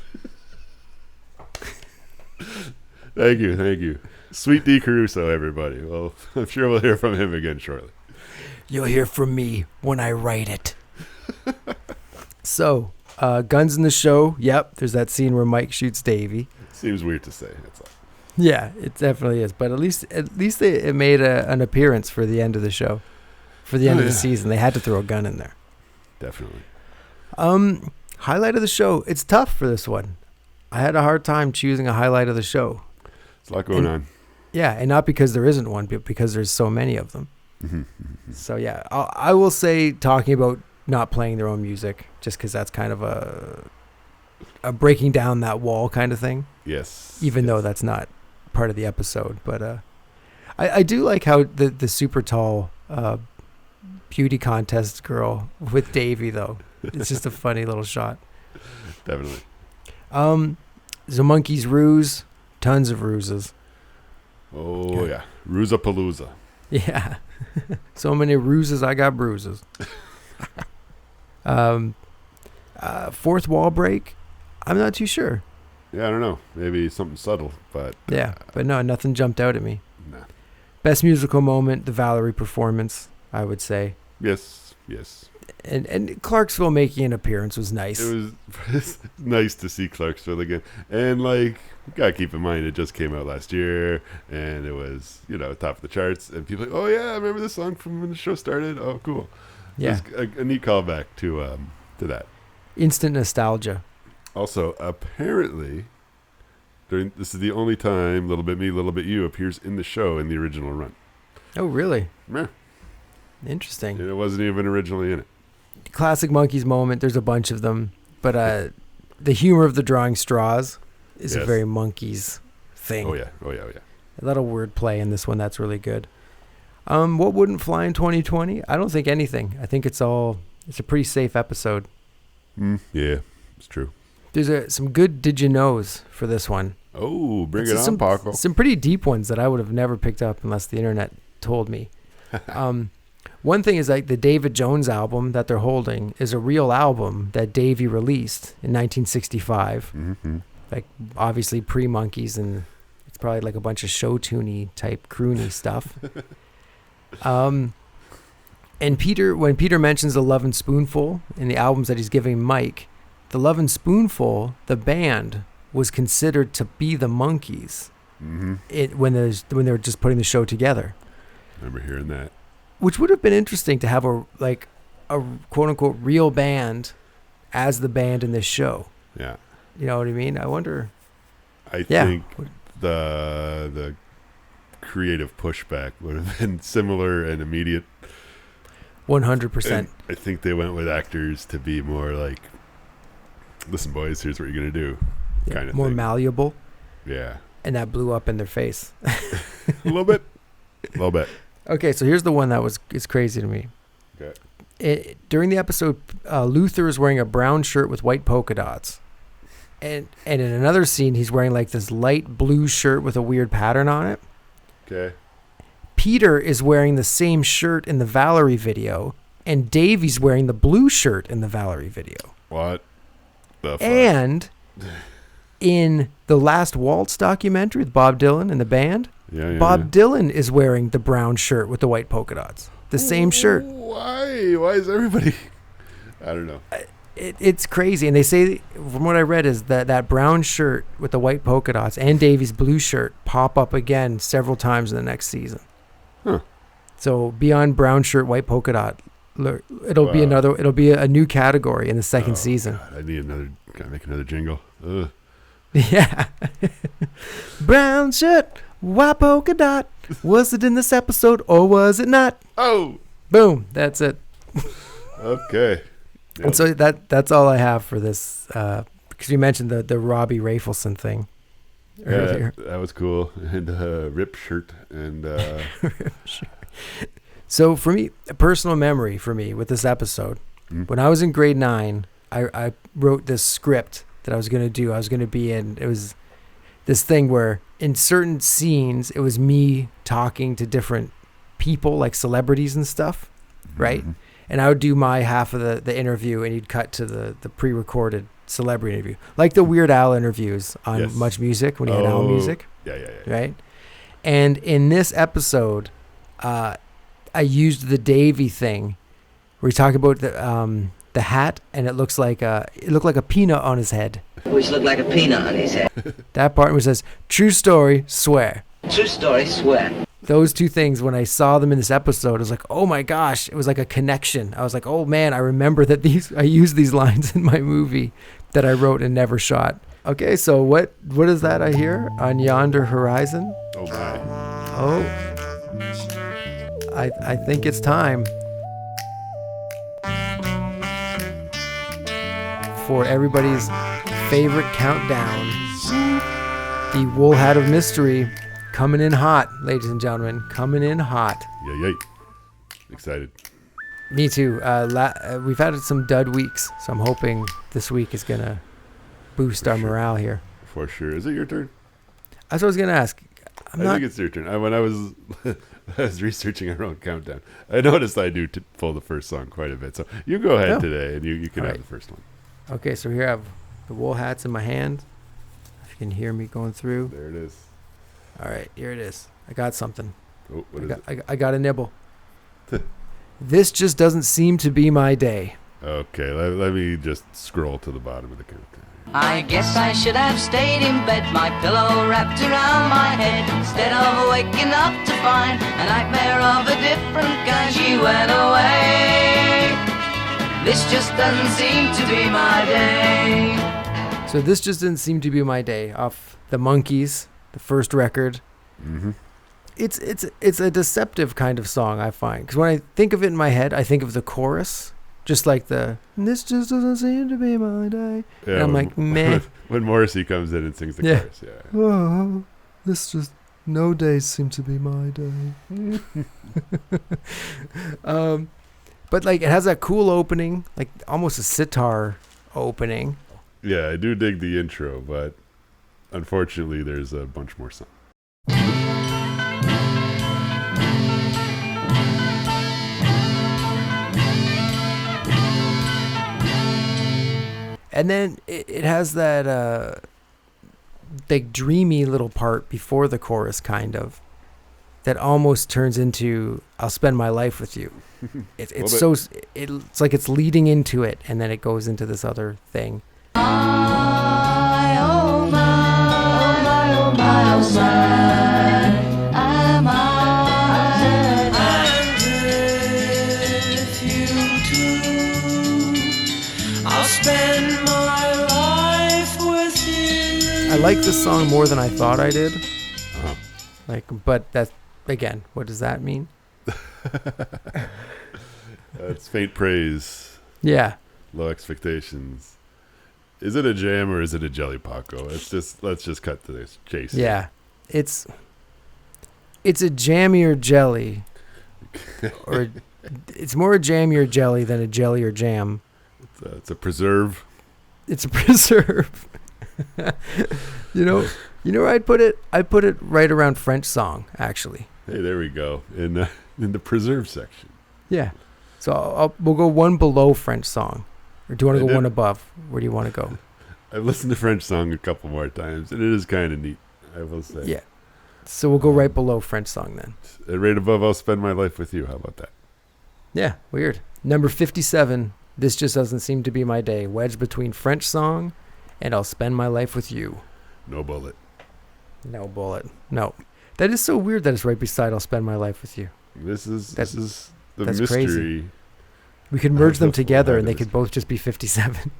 Thank you. Sweet D Caruso, everybody. Well, I'm sure we'll hear from him again shortly. You'll hear from me when I write it. So, guns in the show. Yep, there's that scene where Mike shoots Davey. Seems weird to say. That's all. Yeah, it definitely is. But at least it made an appearance for the end of the show, for the end of the season. They had to throw a gun in there. Definitely. Highlight of the show. It's tough for this one. I had a hard time choosing a highlight of the show. There's a lot going on. Yeah, and not because there isn't one, but because there's so many of them. Mm-hmm. So yeah, I will say talking about not playing their own music, just because that's kind of a breaking down that wall kind of thing. Yes. Even though that's not part of the episode, but I do like how the super tall beauty contest girl with Davey though. It's just a funny little shot. Definitely. The Monkees ruse, tons of ruses. Oh yeah, Ruse-a-palooza. Yeah, so many ruses, I got bruises. Fourth wall break, I'm not too sure. Yeah, I don't know. Maybe something subtle, but yeah, but no, nothing jumped out at me. Nah. Best musical moment, the Valerie performance, I would say. Yes. And Clarksville making an appearance was nice. It was nice to see Clarksville again. And, like, you got to keep in mind, it just came out last year, and it was, top of the charts. And people are like, oh, yeah, I remember this song from when the show started. Oh, cool. Yeah. It was a neat callback to that. Instant nostalgia. Also, apparently, this is the only time Little Bit Me, Little Bit You appears in the show in the original run. Oh, really? Yeah. Interesting. And it wasn't even originally in it. Classic Monkees moment. There's a bunch of them, but the humor of the drawing straws is a very Monkees thing. Oh yeah. A lot of wordplay in this one. That's really good. What wouldn't fly in 2020? I don't think anything. I think it's a pretty safe episode. Yeah, it's true. There's some good did you knows for this one. Oh, bring it on, Paco. Some pretty deep ones that I would have never picked up unless the internet told me. One thing is like the David Jones album that they're holding is a real album that Davey released in 1965. Mm-hmm. Like obviously pre-Monkees, and it's probably like a bunch of show-tuney type croony stuff. And when Peter mentions the Love and Spoonful in the albums that he's giving Mike, the Love and Spoonful, the band, was considered to be the Monkees when they were just putting the show together. I remember hearing that. Which would have been interesting to have a quote unquote real band as the band in this show. Yeah. You know what I mean? I wonder. I think the creative pushback would have been similar and immediate. 100%. I think they went with actors to be more like, listen, boys, here's what you're going to do. Kind of more thing. malleable. Yeah. And that blew up in their face. A little bit. A little bit. Okay, so here's the one that is crazy to me. Okay. During the episode, Luther is wearing a brown shirt with white polka dots. And in another scene, he's wearing like this light blue shirt with a weird pattern on it. Okay. Peter is wearing the same shirt in the Valerie video, and Davey's wearing the blue shirt in the Valerie video. What the fuck? And in the Last Waltz documentary with Bob Dylan and the band, Bob Dylan is wearing the brown shirt with the white polka dots. The same shirt. Why? Why is everybody... I don't know. It's crazy. And they say, from what I read, is that brown shirt with the white polka dots and Davey's blue shirt pop up again several times in the next season. Huh. So beyond brown shirt, white polka dot, it'll be a new category in the second season. God, gotta make another jingle. Ugh. Yeah. Brown shirt, white polka dot. Was it in this episode or was it not? Oh. Boom. That's it. Okay. Yep. And so that's all I have for this, because you mentioned the Robbie Rafelson thing earlier. Yeah, that was cool. And rip shirt and So for me, a personal memory for me with this episode, when I was in grade 9, I wrote this script that I was going to do. I was going to be in, it was this thing where in certain scenes, it was me talking to different people, like celebrities and stuff, right? And I would do my half of the interview, and you'd cut to the pre-recorded celebrity interview, like the Weird Al interviews on Much Music when he had Al Music. Yeah. Right? And in this episode, I used the Davey thing, where he talked about the hat, and it looked like a peanut on his head. Which looked like a peanut on his head. That part where it says, "True story, swear." True story, swear. Those two things, when I saw them in this episode, I was like, oh my gosh, it was like a connection. I was like, oh man, I remember that I used these lines in my movie that I wrote and never shot. Okay, so what is that I hear on yonder horizon? Oh my. Oh, I think it's time for everybody's favorite countdown, the Woolhat of Mystery. Coming in hot, ladies and gentlemen. Coming in hot. Yay. Excited. Me too. We've had some dud weeks, so I'm hoping this week is going to boost our morale here. For sure. Is it your turn? That's what I was going to ask. I think it's your turn. When I was researching our own countdown, I noticed I do pull the first song quite a bit. So you go ahead today, and you can have the first one. Okay, so here I have the wool hats in my hand. If you can hear me going through. There it is. All right, here it is. I got something. Oh, what is it? I got a nibble. This just doesn't seem to be my day. Okay, let me just scroll to the bottom of the countdown. I guess I should have stayed in bed, my pillow wrapped around my head, instead of waking up to find a nightmare of a different kind. She went away. This just doesn't seem to be my day. So this just didn't seem to be my day. Off the Monkees, the first record. Mm-hmm. It's a deceptive kind of song, I find, because when I think of it in my head, I think of the chorus, just like this just doesn't seem to be my day. Yeah, and I'm like, man. When Morrissey comes in and sings the chorus, yeah. Oh, this just, no days seem to be my day. But like, it has that cool opening, like almost a sitar opening. Yeah, I do dig the intro, but unfortunately, there's a bunch more songs. And then it has that like dreamy little part before the chorus, kind of, that almost turns into "I'll spend my life with you." It's like it's leading into it, and then it goes into this other thing. I like this song more than I thought I did. Uh-huh. But that's, again, what does that mean? It's faint praise. Yeah. Low expectations. Is it a jam or is it a jelly, Paco? Let's just cut to this chase. Yeah, it's a jammier jelly, or it's more a jammier jelly than a jelly or jam. It's a preserve. It's a preserve. You know where I'd put it? I'd put it right around French song, actually. Hey, there we go in the preserve section. Yeah. So we'll go one below French song. Or do you want to go one above? Where do you want to go? I've listened to French song a couple more times, and it is kind of neat, I will say. Yeah. So we'll go right below French song then. And right above, I'll Spend My Life With You. How about that? Yeah, weird. Number 57, This Just Doesn't Seem to Be My Day. Wedged between French song and I'll Spend My Life With You. No bullet. No bullet. No. That is so weird that it's right beside I'll Spend My Life With You. This is the that's mystery. Crazy. We could merge them together and they could both just be 57.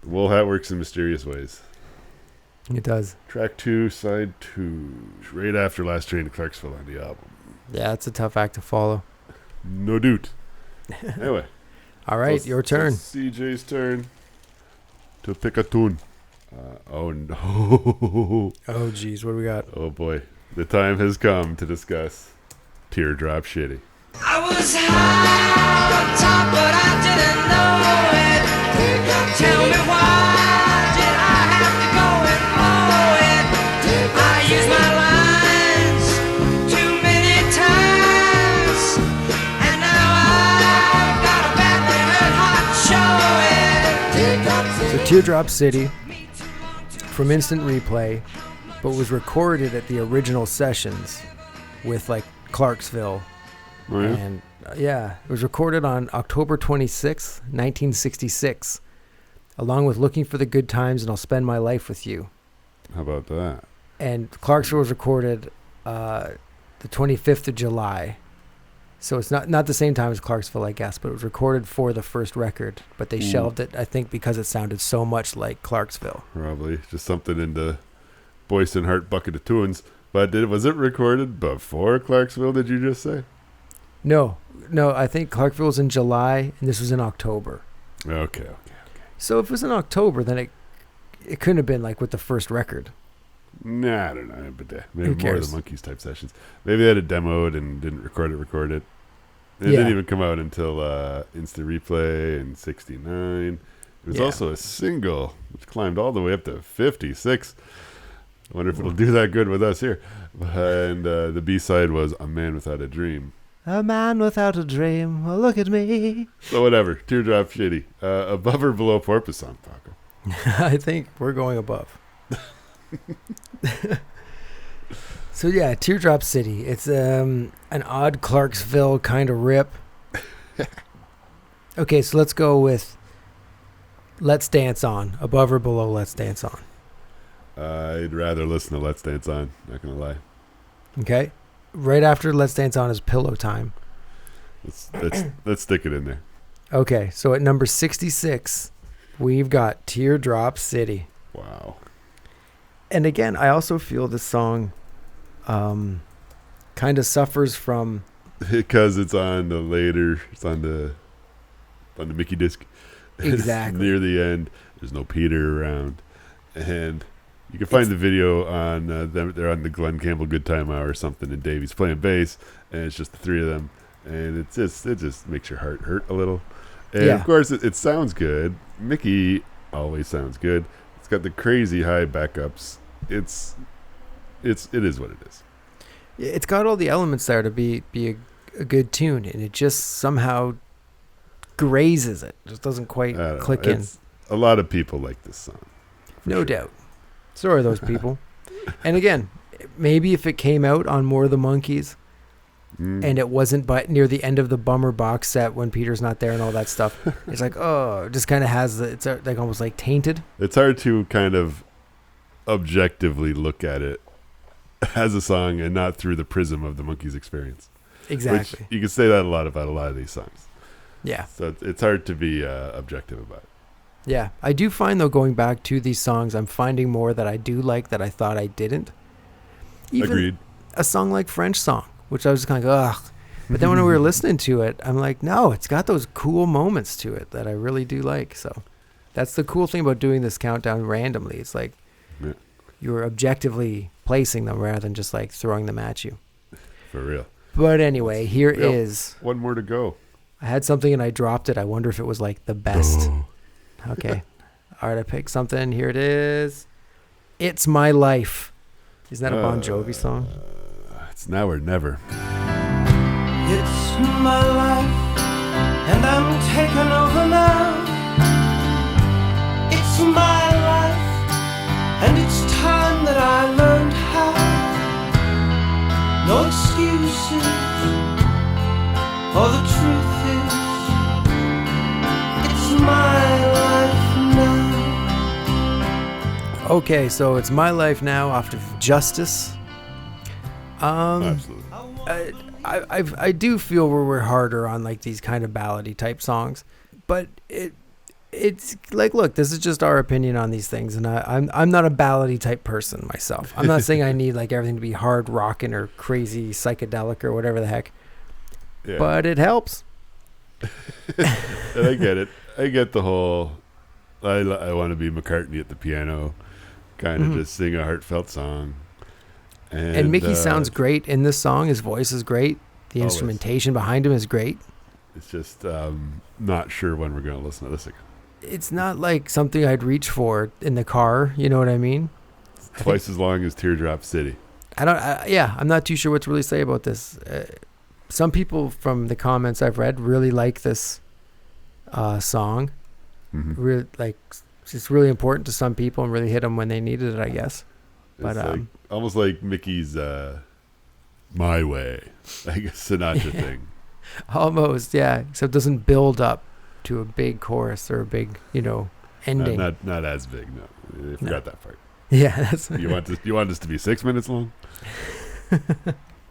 The Woolhat works in mysterious ways. It does. Track 2, side 2. Right after Last Train to Clarksville on the album. Yeah, it's a tough act to follow. No doubt. Anyway. All right, your turn. CJ's turn to pick a tune. Oh, no. Oh, geez. What do we got? Oh, boy. The time has come to discuss Teardrop Shitty. I was high on top, but I didn't know it. Tell me why did I have to go and blow it? I used my lines too many times, and now I've got a badly hurt heart to show it. So Teardrop City from Instant Replay, but was recorded at the original sessions with like Clarksville. Oh, yeah? And it was recorded on October 26th, 1966, along with Looking for the Good Times and I'll Spend My Life With You. How about that? And Clarksville was recorded the 25th of July. So it's not the same time as Clarksville, I guess, but it was recorded for the first record. But they shelved it, I think, because it sounded so much like Clarksville. Probably. Just something in the Boyson Heart bucket of tunes. But was it recorded before Clarksville, did you just say? No, I think Clarksville was in July, and this was in October. Okay. So if it was in October, then it couldn't have been like with the first record. Nah, I don't know. But maybe more of the Monkees type sessions. Maybe they had it demoed and didn't record it. It didn't even come out until Instant Replay in 69. It was also a single, which climbed all the way up to 56. I wonder if it'll do that good with us here. And the B-side was A Man Without a Dream. A man without a dream, well, look at me. So whatever, Teardrop Shitty. Above or below Porpoise Song, Paco? I think we're going above. So yeah, Teardrop City. It's an odd Clarksville kind of rip. Okay, so let's go with Let's Dance On. Above or below Let's Dance On? I'd rather listen to Let's Dance On, not going to lie. Okay. Right after Let's Dance On is Pillow Time. Let's stick it in there. Okay, so at number 66, we've got Teardrop City. Wow. And again, I also feel this song kind of suffers from... Because it's on the Mickey disc. Exactly. Near the end, there's no Peter around. And you can find the video on them. They're on the Glenn Campbell Good Time Hour or something, and Davey's playing bass, and it's just the three of them. And it just makes your heart hurt a little. And of course, it sounds good. Mickey always sounds good. It's got the crazy high backups. It is what it is. It's got all the elements there to be a good tune, and it just somehow grazes it. Just doesn't quite click in. A lot of people like this song. No doubt. So are those people. And again, maybe if it came out on more of the Monkees, and it wasn't near the end of the Bummer box set when Peter's not there and all that stuff, it's like, oh, it just kind of has it's like almost like tainted. It's hard to kind of objectively look at it as a song and not through the prism of the Monkees experience. Exactly. Which you can say that about a lot of these songs. Yeah. So it's hard to be objective about it. Yeah. I do find, though, going back to these songs, I'm finding more that I do like that I thought I didn't. Even Agreed. A song like French Song, which I was just kind of like, ugh. But then when we were listening to it, I'm like, no, it's got those cool moments to it that I really do like. So That's the cool thing about doing this countdown randomly. It's like you're objectively placing them rather than just like throwing them at you. For real. But anyway, here is one more to go. I had something and I dropped it. I wonder if it was like the best. Okay. All right, I picked something. Here it is. It's My Life. Isn't that a Bon Jovi song? It's Now or Never. It's my life, and I'm taking over now. It's my life, and it's time that I learned how. No excuses, for the truth is, it's my life now. Okay, so It's My Life Now off of Justice. Absolutely. I do feel we're harder on like these kind of ballady type songs, but it's like, look, this is just our opinion on these things, and I'm not a ballady type person myself. I'm not saying I need like everything to be hard rocking or crazy psychedelic or whatever the heck, but it helps. And I get it. I get the whole. I want to be McCartney at the piano, kind of just sing a heartfelt song. And Mickey sounds great in this song. His voice is great. The instrumentation behind him is great. It's just not sure when we're going to listen to this again. It's not like something I'd reach for in the car. You know what I mean? It's twice as long as Teardrop City. I'm not too sure what to really say about this. Some people from the comments I've read really like this song. Mm-hmm. Really, like, it's really important to some people and really hit them when they needed it, I guess. But like, almost like Mickey's My Way, like a Sinatra thing. Almost, yeah. Except it doesn't build up to a big chorus or a big, ending. Not as big, no. I forgot that part. Yeah, that's you want this to be 6 minutes long?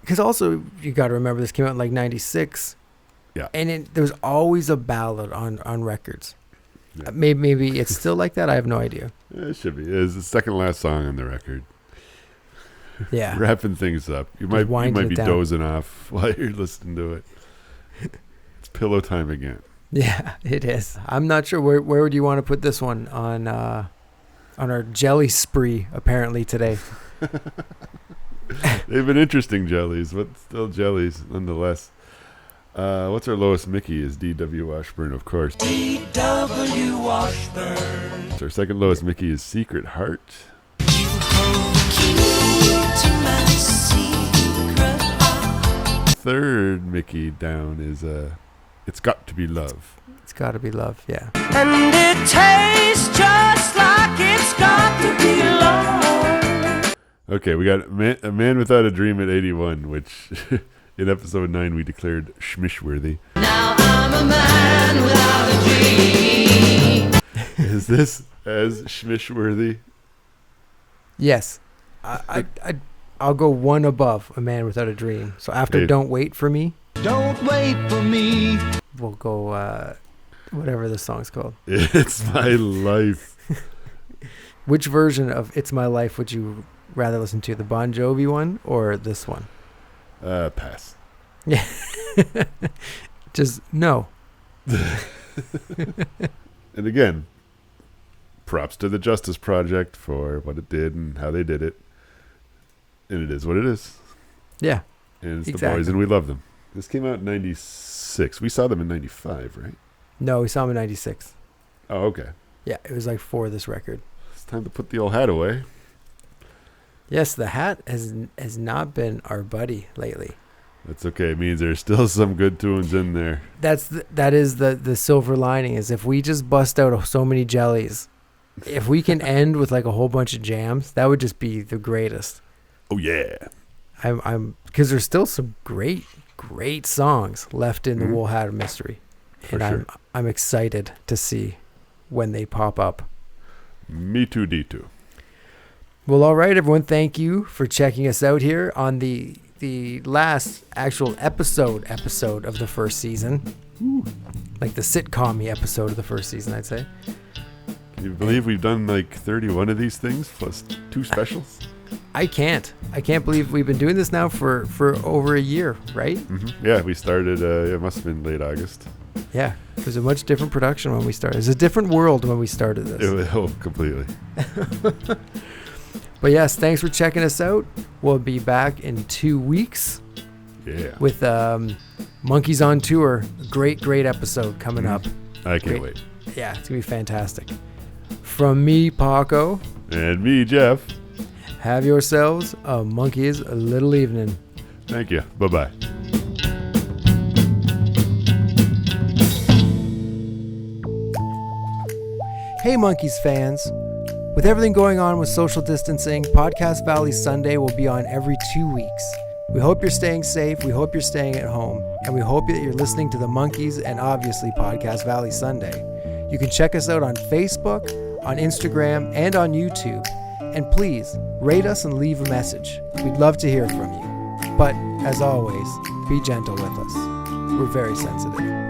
Because also you got to remember this came out in like '96. Yeah, and there was always a ballad on records. Yeah. Maybe it's still like that. I have no idea. It should be. It's the second last song on the record. Yeah, wrapping things up. You might be dozing off while you're listening to it. It's pillow time again. Yeah, it is. I'm not sure where would you want to put this one on our jelly spree apparently today. They've been interesting jellies, but still jellies nonetheless. What's our lowest Mickey is D.W. Washburn, of course. D.W. Washburn. Our second lowest Mickey is Secret Heart. Third Mickey down is It's Got to Be Love. It's Got to Be Love, yeah. And it tastes just like it's got to be love. Okay, we got A Man Without a Dream at 81, which in episode 9 we declared Schmishworthy. Now I'm a man without a dream. Is this as Schmishworthy? Yes. I'll go one above A Man Without a Dream. So after Don't Wait For Me. Don't wait for me. We'll go whatever the song's called. It's My Life. Which version of It's My Life would you rather listen to? The Bon Jovi one or this one? Pass. Yeah. Just no. And again, props to the Justice Project for what it did and how they did it. And it is what it is. Yeah. And it's the boys and we love them. This came out in 96. We saw them in 95, right? No, we saw them in 96. Oh, okay. Yeah, it was like for this record. It's time to put the old hat away. Yes, the hat has not been our buddy lately. That's okay. It means there's still some good tunes in there. That is the silver lining is if we just bust out so many jellies, if we can end with like a whole bunch of jams, that would just be the greatest. Oh yeah. I'm because there's still some great songs left in the Woolhat of Mystery. For and sure. I'm excited to see when they pop up. Me too, D2. Well, all right, everyone. Thank you for checking us out here on the last actual episode of the first season. Ooh. Like the sitcom-y episode of the first season, I'd say. Can you believe we've done like 31 of these things plus 2 specials? I can't believe we've been doing this now for over a year, right? Mm-hmm. Yeah, we started, it must have been late August. Yeah. It was a much different production when we started. It was a different world when we started this. Completely. But yes, thanks for checking us out. We'll be back in 2 weeks. Yeah. With Monkees on Tour. Great episode coming up. I can't wait. Yeah, it's going to be fantastic. From me, Paco. And me, Jeff. Have yourselves a Monkees little evening. Thank you. Bye-bye. Hey, Monkees fans. With everything going on with social distancing, Podcast Valley Sunday will be on every 2 weeks. We hope you're staying safe, we hope you're staying at home, and we hope that you're listening to the Monkees and obviously Podcast Valley Sunday. You can check us out on Facebook, on Instagram, and on YouTube. And please, rate us and leave a message. We'd love to hear from you. But, as always, be gentle with us. We're very sensitive.